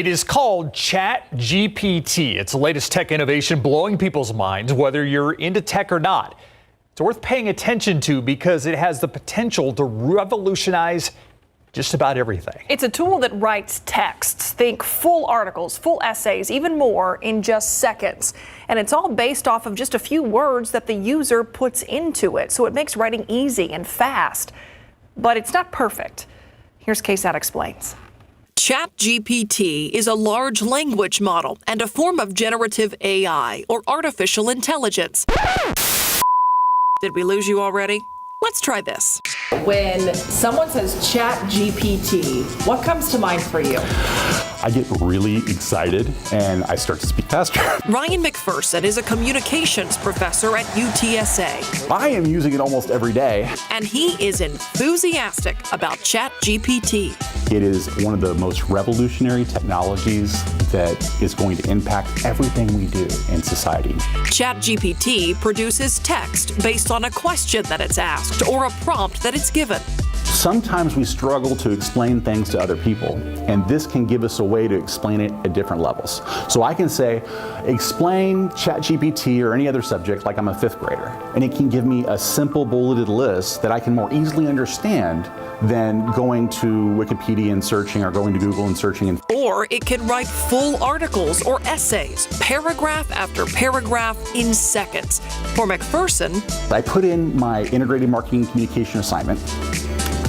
It is called ChatGPT. It's the latest tech innovation blowing people's minds, whether you're into tech or not. It's worth paying attention to because it has the potential to revolutionize just about everything. It's a tool that writes texts, think full articles, full essays, even more in just seconds. And it's all based off of just a few words that the user puts into it. So it makes writing easy and fast. But it's not perfect. Here's KSAT Explains. ChatGPT is a large language model and a form of generative AI, or artificial intelligence. Did we lose you already? Let's try this. When someone says ChatGPT, what comes to mind for you? I get really excited and I start to speak faster. Ryan McPherson is a communications professor at UTSA. I am using it almost every day. And he is enthusiastic about ChatGPT. It is one of the most revolutionary technologies that is going to impact everything we do in society. ChatGPT produces text based on a question that it's asked or a prompt that it's given. Sometimes we struggle to explain things to other people, and this can give us a way to explain it at different levels. So I can say, explain ChatGPT or any other subject like I'm a fifth grader, and it can give me a simple bulleted list that I can more easily understand than going to Wikipedia and searching or going to Google and searching. Or it can write full articles or essays, paragraph after paragraph in seconds. For McPherson, I put in my integrated marketing communication assignment.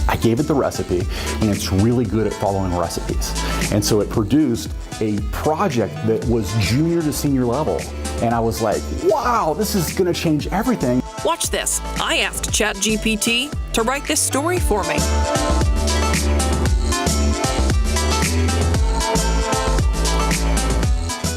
I gave it the recipe, and it's really good at following recipes. And so it produced a project that was junior to senior level. And I was like, wow, this is going to change everything. Watch this. I asked ChatGPT to write this story for me.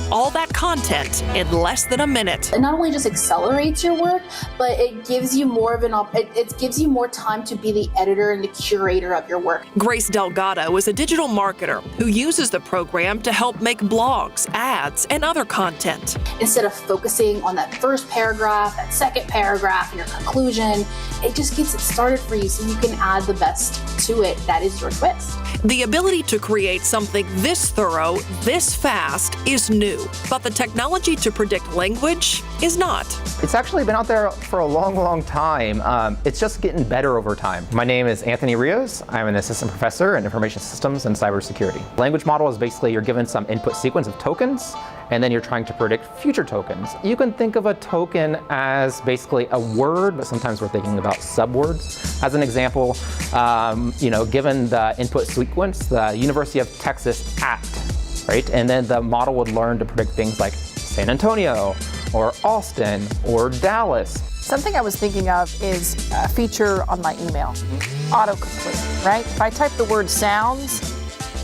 All that content in less than a minute. It not only just accelerates your work, but it gives you more of it gives you more time to be the editor and the curator of your work. Grace Delgado is a digital marketer who uses the program to help make blogs, ads, and other content. Instead of focusing on that first paragraph, that second paragraph, and your conclusion, it just gets it started for you so you can add the best to it. That is your twist. The ability to create something this thorough, this fast is new, but the technology to predict language is not. It's actually been out there for a long time. It's just getting better over time. My name is Anthony Rios. I'm an assistant professor in information systems and cybersecurity. Language model is basically you're given some input sequence of tokens, and then you're trying to predict future tokens. You can think of a token as basically a word, but sometimes we're thinking about subwords. As an example, given the input sequence, the University of Texas at, right? And then the model would learn to predict things like San Antonio, or Austin, or Dallas. Something I was thinking of is a feature on my email, autocomplete, right? If I type the word sounds,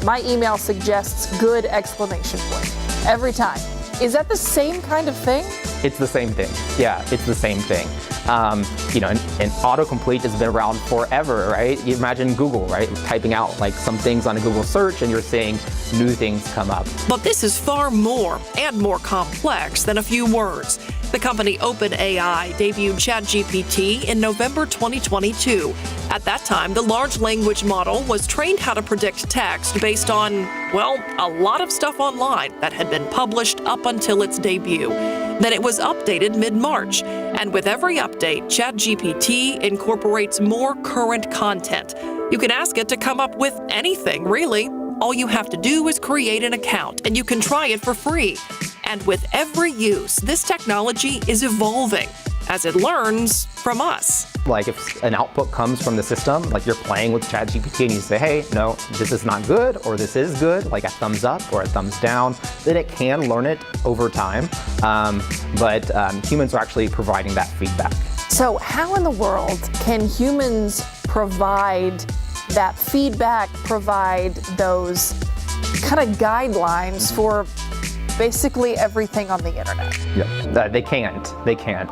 my email suggests good exclamation point every time. Is that the same kind of thing? It's the same thing. Yeah, it's the same thing. And autocomplete has been around forever, right? You imagine Google, right? Typing out like some things on a Google search and you're seeing new things come up. But this is far more and more complex than a few words. The company OpenAI debuted ChatGPT in November 2022. At that time, the large language model was trained how to predict text based on, well, a lot of stuff online that had been published up until its debut. Then it was updated mid-March. And with every update, ChatGPT incorporates more current content. You can ask it to come up with anything, really. All you have to do is create an account, and you can try it for free. And with every use, this technology is evolving as it learns from us. Like if an output comes from the system, like you're playing with ChatGPT and you say, hey, no, this is not good, or this is good, like a thumbs up or a thumbs down, then it can learn it over time. But humans are actually providing that feedback. So how in the world can humans provide that feedback, provide those kind of guidelines for basically everything on the internet? Yeah, they can't.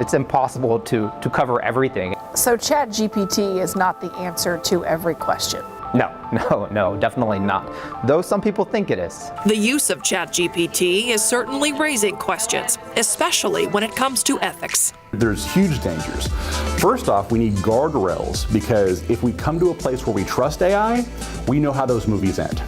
It's impossible to cover everything. So ChatGPT is not the answer to every question. No, definitely not. Though some people think it is. The use of ChatGPT is certainly raising questions, especially when it comes to ethics. There's huge dangers. First off, we need guardrails, because if we come to a place where we trust AI, we know how those movies end,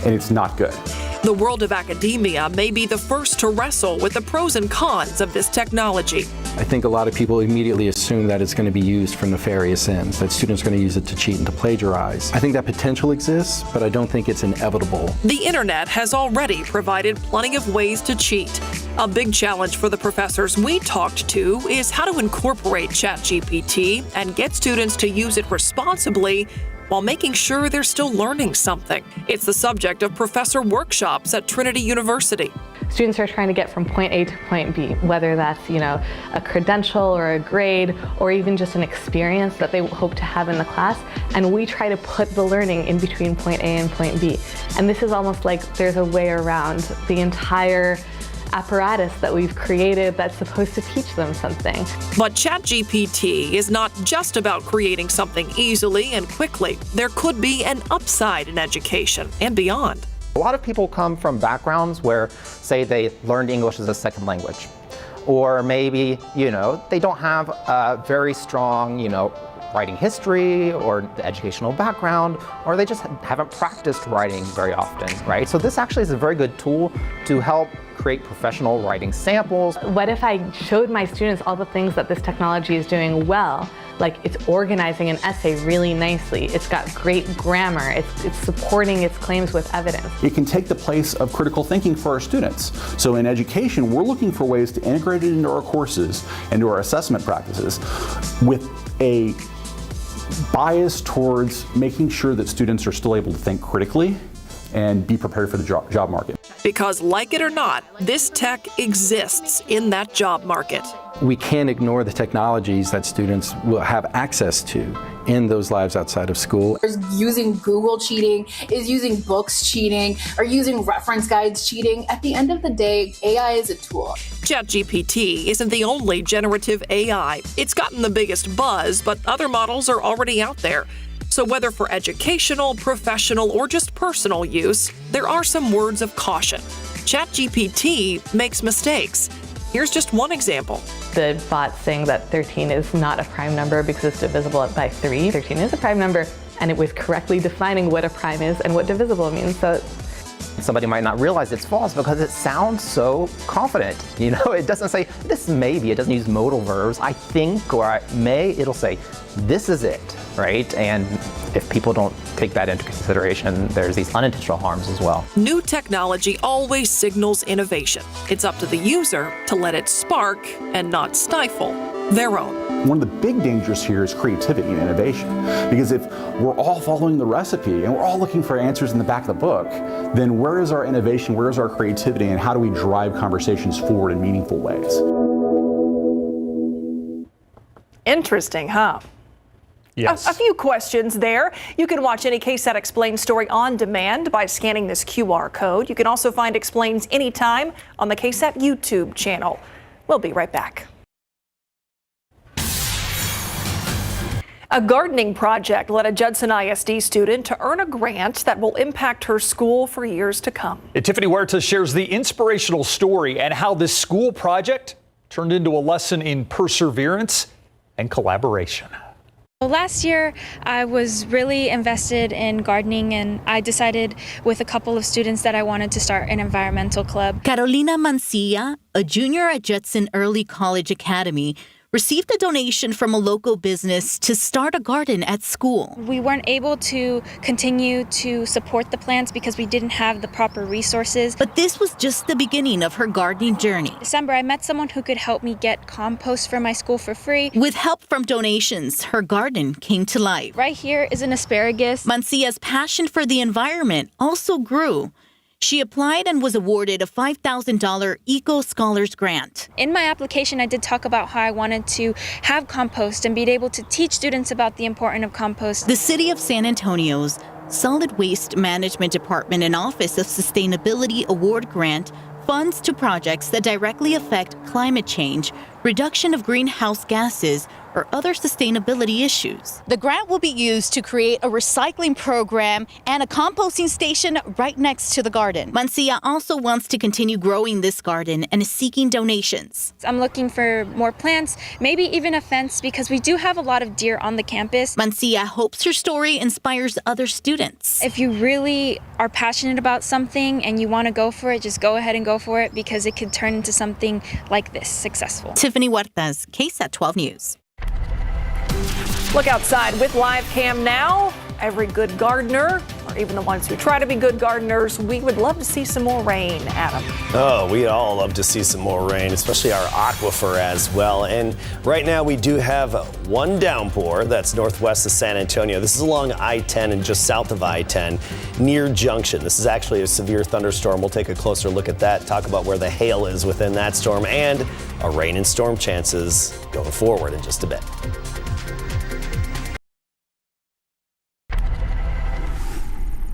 and it's not good. The world of academia may be the first to wrestle with the pros and cons of this technology. I think a lot of people immediately assume that it's going to be used for nefarious ends, that students are going to use it to cheat and to plagiarize. I think that potential exists, but I don't think it's inevitable. The internet has already provided plenty of ways to cheat. A big challenge for the professors we talked to is how to incorporate ChatGPT and get students to use it responsibly while making sure they're still learning something. It's the subject of professor workshops at Trinity University. Students are trying to get from point A to point B, whether that's, a credential or a grade or even just an experience that they hope to have in the class. And we try to put the learning in between point A and point B. And this is almost like there's a way around the entire apparatus that we've created that's supposed to teach them something. But ChatGPT is not just about creating something easily and quickly. There could be an upside in education and beyond. A lot of people come from backgrounds where, say, they learned English as a second language, or maybe, they don't have a very strong, writing history or the educational background, or they just haven't practiced writing very often, right? So this actually is a very good tool to help create professional writing samples. What if I showed my students all the things that this technology is doing well? Like it's organizing an essay really nicely. It's got great grammar. It's supporting its claims with evidence. It can take the place of critical thinking for our students. So in education, we're looking for ways to integrate it into our courses and to our assessment practices with a bias towards making sure that students are still able to think critically and be prepared for the job market. Because like it or not, this tech exists in that job market. We can't ignore the technologies that students will have access to in those lives outside of school. Is using Google cheating, is using books cheating, or using reference guides cheating. At the end of the day, AI is a tool. ChatGPT isn't the only generative AI. It's gotten the biggest buzz, but other models are already out there. So whether for educational, professional, or just personal use, there are some words of caution. ChatGPT makes mistakes. Here's just one example. The bot saying that 13 is not a prime number because it's divisible by 3. 13 is a prime number, and it was correctly defining what a prime is and what divisible means. So somebody might not realize it's false because it sounds so confident. It doesn't say this maybe, it doesn't use modal verbs. I think or I may, it'll say this is it, right? And if people don't take that into consideration, there's these unintentional harms as well. New technology always signals innovation. It's up to the user to let it spark and not stifle their own. One of the big dangers here is creativity and innovation. Because if we're all following the recipe and we're all looking for answers in the back of the book, then where is our innovation, where is our creativity, and how do we drive conversations forward in meaningful ways? Interesting, huh? Yes. A few questions there. You can watch any KSAT Explained story on demand by scanning this QR code. You can also find Explains anytime on the KSAT YouTube channel. We'll be right back. A gardening project led a Judson ISD student to earn a grant that will impact her school for years to come. Tiffany Huerta shares the inspirational story and how this school project turned into a lesson in perseverance and collaboration. Last year, I was really invested in gardening, and I decided with a couple of students that I wanted to start an environmental club. Carolina Mancilla, a junior at Judson Early College Academy, received a donation from a local business to start a garden at school. We weren't able to continue to support the plants because we didn't have the proper resources. But this was just the beginning of her gardening journey. December, I met someone who could help me get compost for my school for free. With help from donations, her garden came to life. Right here is an asparagus. Mancilla's passion for the environment also grew. She applied and was awarded a $5,000 Eco Scholars Grant. In my application, I did talk about how I wanted to have compost and be able to teach students about the importance of compost. The City of San Antonio's Solid Waste Management Department and Office of Sustainability Award Grant funds to projects that directly affect climate change, reduction of greenhouse gases, or other sustainability issues. The grant will be used to create a recycling program and a composting station right next to the garden. Mancia also wants to continue growing this garden and is seeking donations. I'm looking for more plants, maybe even a fence, because we do have a lot of deer on the campus. Mancia hopes her story inspires other students. If you really are passionate about something and you want to go for it, just go ahead and go for it, because it could turn into something like this, successful. Tiffany Huertas, KSAT12 News. Look outside with live cam now. Every good gardener, or even the ones who try to be good gardeners, we would love to see some more rain, Adam. Oh, we all love to see some more rain, especially our aquifer as well. And right now we do have one downpour that's northwest of San Antonio. This is along I-10 and just south of I-10 near Junction. This is actually a severe thunderstorm. We'll take a closer look at that, talk about where the hail is within that storm, and our rain and storm chances going forward in just a bit.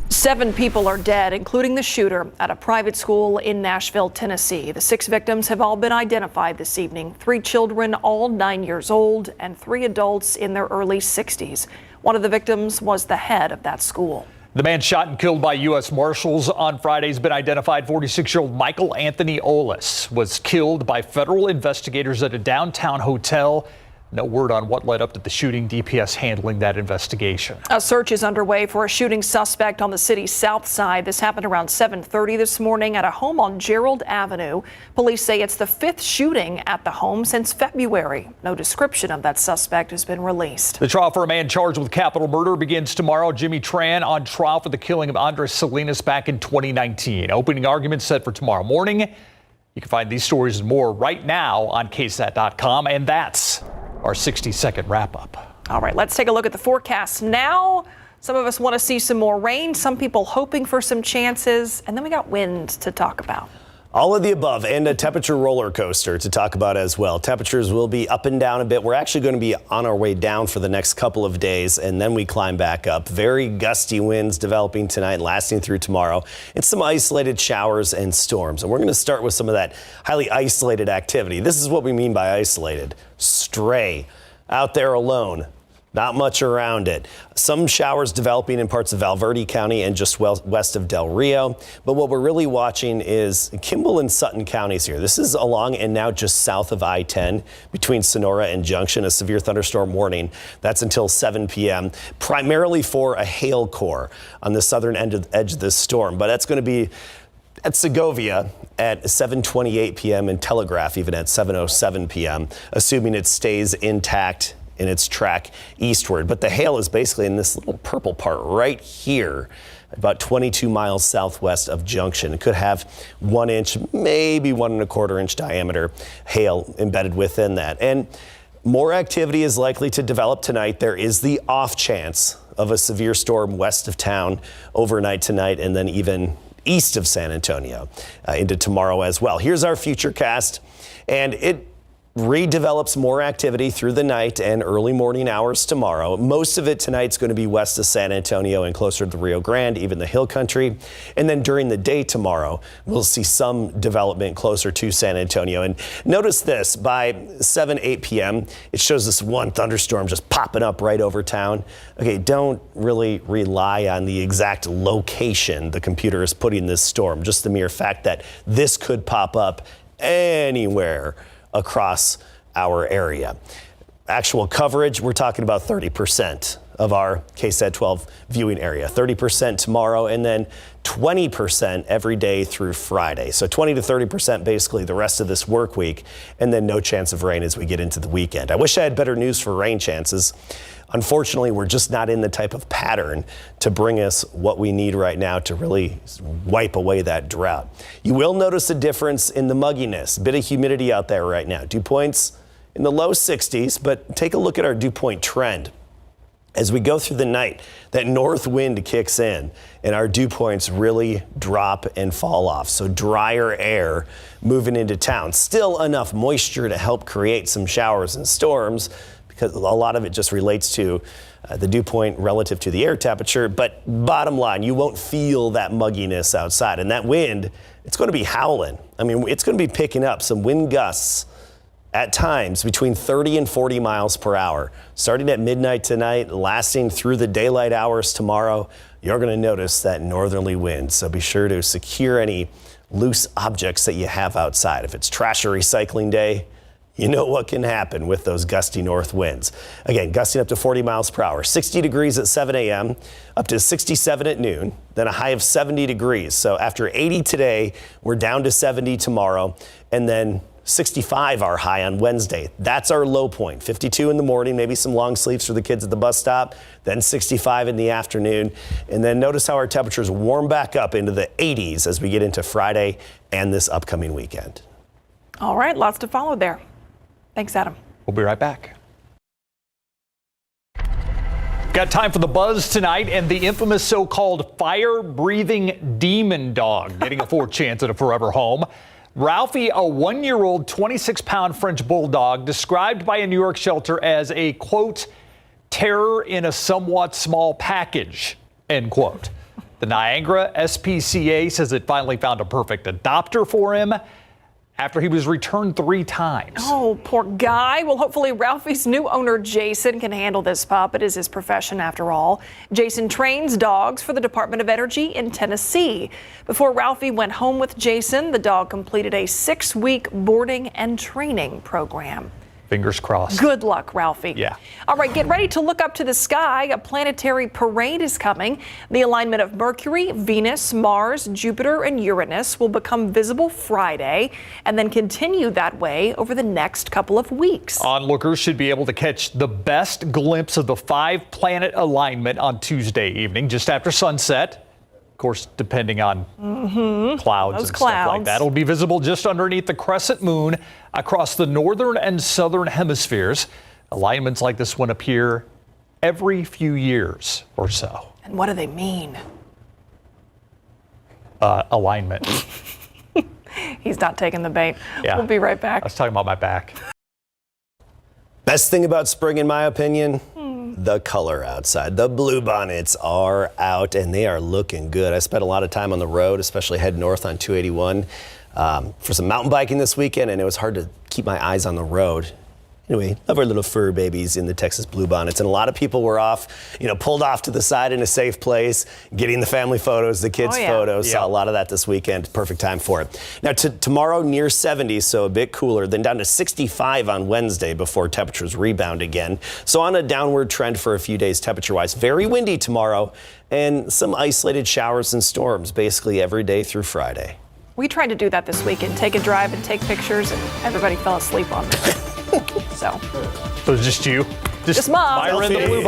Seven people are dead, including the shooter at a private school in Nashville, Tennessee. The 6 victims have all been identified this evening. 3 children, all 9 years old, and 3 adults in their early 60s. One of the victims was the head of that school. The man shot and killed by U.S. Marshals on Friday has been identified. 46-year-old Michael Anthony Ollis was killed by federal investigators at a downtown hotel. No word on what led up to the shooting. DPS handling that investigation. A search is underway for a shooting suspect on the city's south side. This happened around 7:30 this morning at a home on Gerald Avenue. Police say it's the 5th shooting at the home since February. No description of that suspect has been released. The trial for a man charged with capital murder begins tomorrow. Jimmy Tran on trial for the killing of Andres Salinas back in 2019. Opening arguments set for tomorrow morning. You can find these stories and more right now on KSAT.com. And that's our 60-second wrap-up. All right, let's take a look at the forecast now. Some of us want to see some more rain, some people hoping for some chances, and then we got wind to talk about. All of the above, and a temperature roller coaster to talk about as well. Temperatures will be up and down a bit. We're actually going to be on our way down for the next couple of days, and then we climb back up. Very gusty winds developing tonight and lasting through tomorrow, and some isolated showers and storms. And we're going to start with some of that highly isolated activity. This is what we mean by isolated. Stray, out there alone. Not much around it. Some showers developing in parts of Valverde County and just west of Del Rio. But what we're really watching is Kimball and Sutton counties here. This is along and now just south of I-10 between Sonora and Junction, a severe thunderstorm warning. That's until 7 p.m. primarily for a hail core on the southern edge of this storm. But that's going to be at Segovia at 7:28 p.m. and Telegraph even at 7:07 p.m., assuming it stays intact in its track eastward. But the hail is basically in this little purple part right here, about 22 miles southwest of Junction. It could have 1 inch, maybe 1 1/4 inch diameter hail embedded within that. And more activity is likely to develop tonight. There is the off chance of a severe storm west of town overnight tonight, and then even east of San Antonio into tomorrow as well. Here's our future cast, and it redevelops more activity through the night and early morning hours tomorrow. Most of it tonight's going to be west of San Antonio and closer to the Rio Grande, even the Hill Country. And then during the day tomorrow, we'll see some development closer to San Antonio. And notice this, by 7, 8 p.m., it shows this one thunderstorm just popping up right over town. Okay, don't really rely on the exact location the computer is putting this storm, just the mere fact that this could pop up anywhere across our area. Actual coverage, we're talking about 30% of our KSAT12 viewing area. 30% tomorrow, and then 20% every day through Friday. So 20 to 30% basically the rest of this work week, and then no chance of rain as we get into the weekend. I wish I had better news for rain chances. Unfortunately, we're just not in the type of pattern to bring us what we need right now to really wipe away that drought. You will notice a difference in the mugginess, a bit of humidity out there right now. Dew points in the low 60s, but take a look at our dew point trend. As we go through the night, that north wind kicks in and our dew points really drop and fall off. So drier air moving into town. Still enough moisture to help create some showers and storms, because a lot of it just relates to the dew point relative to the air temperature. But bottom line, you won't feel that mugginess outside. And that wind, it's going to be howling. I mean, it's going to be picking up some wind gusts at times between 30 and 40 miles per hour. Starting at midnight tonight, lasting through the daylight hours tomorrow, you're going to notice that northerly wind. So be sure to secure any loose objects that you have outside. If it's trash or recycling day, you know what can happen with those gusty north winds. Again, gusting up to 40 miles per hour, 60 degrees at 7 a.m., up to 67 at noon, then a high of 70 degrees. So after 80 today, we're down to 70 tomorrow, and then 65 our high on Wednesday. That's our low point. 52 in the morning, maybe some long sleeves for the kids at the bus stop, then 65 in the afternoon. And then notice how our temperatures warm back up into the 80s as we get into Friday and this upcoming weekend. All right, lots to follow there. Thanks, Adam. We'll be right back. Got time for the buzz tonight, and the infamous so-called fire-breathing demon dog getting a fourth chance at a forever home. Ralphie, a 1-year-old 26-pound French bulldog, described by a New York shelter as a, quote, terror in a somewhat small package, end quote. The Niagara SPCA says it finally found a perfect adopter for him after he was returned 3 times. Oh, poor guy. Well, hopefully Ralphie's new owner, Jason, can handle this pup. It is his profession after all. Jason trains dogs for the Department of Energy in Tennessee. Before Ralphie went home with Jason, the dog completed a 6-week boarding and training program. Fingers crossed. Good luck, Ralphie. Yeah. All right, get ready to look up to the sky. A planetary parade is coming. The alignment of Mercury, Venus, Mars, Jupiter, and Uranus will become visible Friday and then continue that way over the next couple of weeks. Onlookers should be able to catch the best glimpse of the 5-planet alignment on Tuesday evening, just after sunset. Of course, depending on clouds and stuff like that. It'll be visible just underneath the crescent moon across the northern and southern hemispheres. Alignments like this one appear every few years or so. And what do they mean? Alignment. He's not taking the bait. Yeah. We'll be right back. I was talking about my back. Best thing about spring, in my opinion, the color outside. The bluebonnets are out and they are looking good. I spent a lot of time on the road, especially head north on 281 for some mountain biking this weekend, and it was hard to keep my eyes on the road. Anyway, love our little fur babies in the Texas bluebonnets, and a lot of people were off, pulled off to the side in a safe place, getting the family photos, the kids' photos. Saw a lot of that this weekend. Perfect time for it. Now, tomorrow near 70, so a bit cooler, then down to 65 on Wednesday before temperatures rebound again. So on a downward trend for a few days temperature-wise. Very windy tomorrow, and some isolated showers and storms basically every day through Friday. We tried to do that this weekend, take a drive and take pictures, and everybody fell asleep on it. So it was just you? Just Mom. Myra in the blue